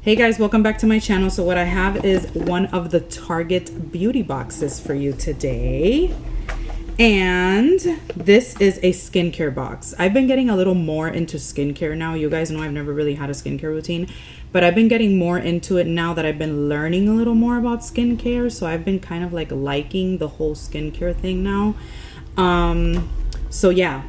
Hey guys, welcome back to my channel. So what I have is one of the Target beauty boxes for you today. And this is a skincare box. I've been getting a little more into skincare now. You guys know I've never really had a skincare routine, but I've been getting more into it now that I've been learning a little more about skincare. So I've been kind of like liking the whole skincare thing now. So yeah,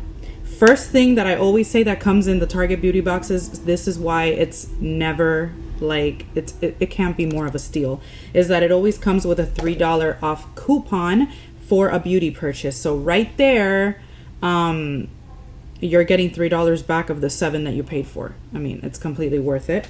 first thing that I always say that comes in the Target beauty boxes, this is why it's never like it can't be more of a steal, is that it always comes with a $3 off coupon for a beauty purchase. So right there, you're getting $3 back of the $7 that you paid for. I mean, it's completely worth it.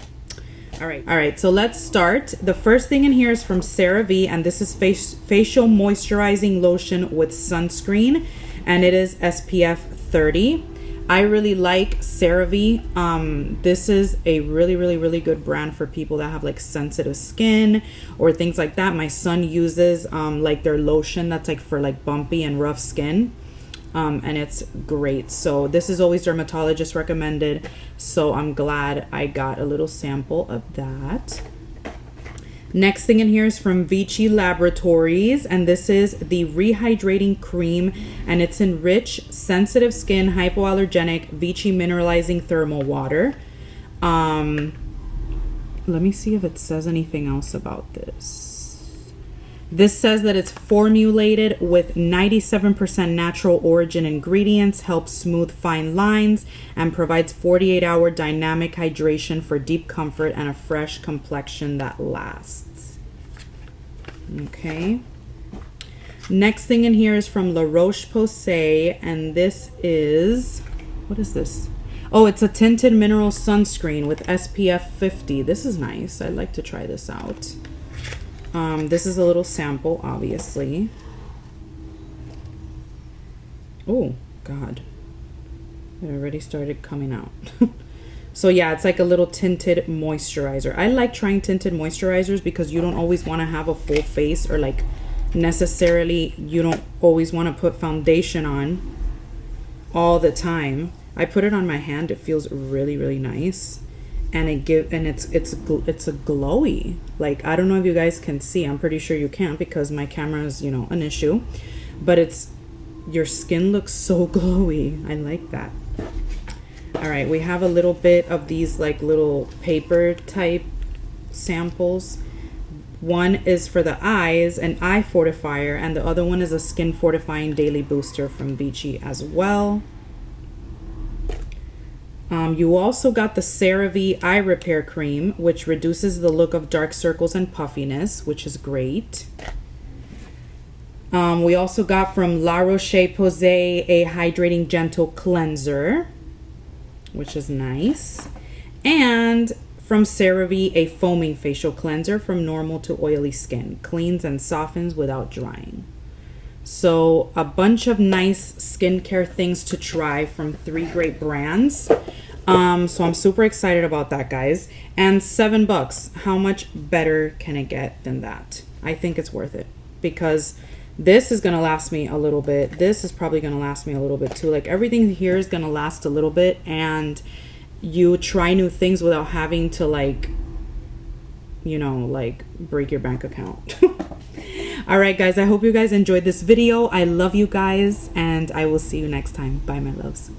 All right, so let's start. The first thing in here is from CeraVe, and this is facial moisturizing lotion with sunscreen, and it is SPF 30. I really like CeraVe. This is a really good brand for people that have like sensitive skin or things like that. My son uses like their lotion that's like for like bumpy and rough skin, and it's great. So this is always dermatologist recommended, so I'm glad I got a little sample of that. Next thing in here is from Vichy Laboratories, and this is the rehydrating cream, and it's in rich sensitive skin hypoallergenic Vichy mineralizing thermal water. Let me see if it says anything else about this. This says that it's formulated with 97% natural origin ingredients, helps smooth fine lines, and provides 48-hour dynamic hydration for deep comfort and a fresh complexion that lasts. Okay. Next thing in here is from La Roche-Posay, and this is, what is this? Oh, it's a tinted mineral sunscreen with SPF 50. This is nice. I'd like to try this out. This is a little sample, obviously. Oh, God. It already started coming out. So yeah, it's like a little tinted moisturizer. I like trying tinted moisturizers because you don't always want to have a full face, or like necessarily you don't always want to put foundation on all the time. I put it on my hand. It feels really nice. And it's a glowy, like, I don't know if you guys can see. I'm pretty sure you can't because my camera is, you know, an issue, but your skin looks so glowy. I like that. All right, we have a little bit of these like little paper type samples. One is for the eyes, an eye fortifier, and the other one is a skin fortifying daily booster from Vichy as well. You also got the CeraVe Eye Repair Cream, which reduces the look of dark circles and puffiness, which is great. We also got from La Roche-Posay a Hydrating Gentle Cleanser, which is nice. And from CeraVe, a Foaming Facial Cleanser from normal to oily skin. Cleans and softens without drying. So a bunch of nice skincare things to try from 3 great brands. So I'm super excited about that, guys. And $7, how much better can it get than that? I think it's worth it because this is gonna last me a little bit. This is probably gonna last me a little bit too. Like, everything here is gonna last a little bit, and you try new things without having to, like, you know, like break your bank account. All right, guys, I hope you guys enjoyed this video. I love you guys, and I will see you next time. Bye, my loves.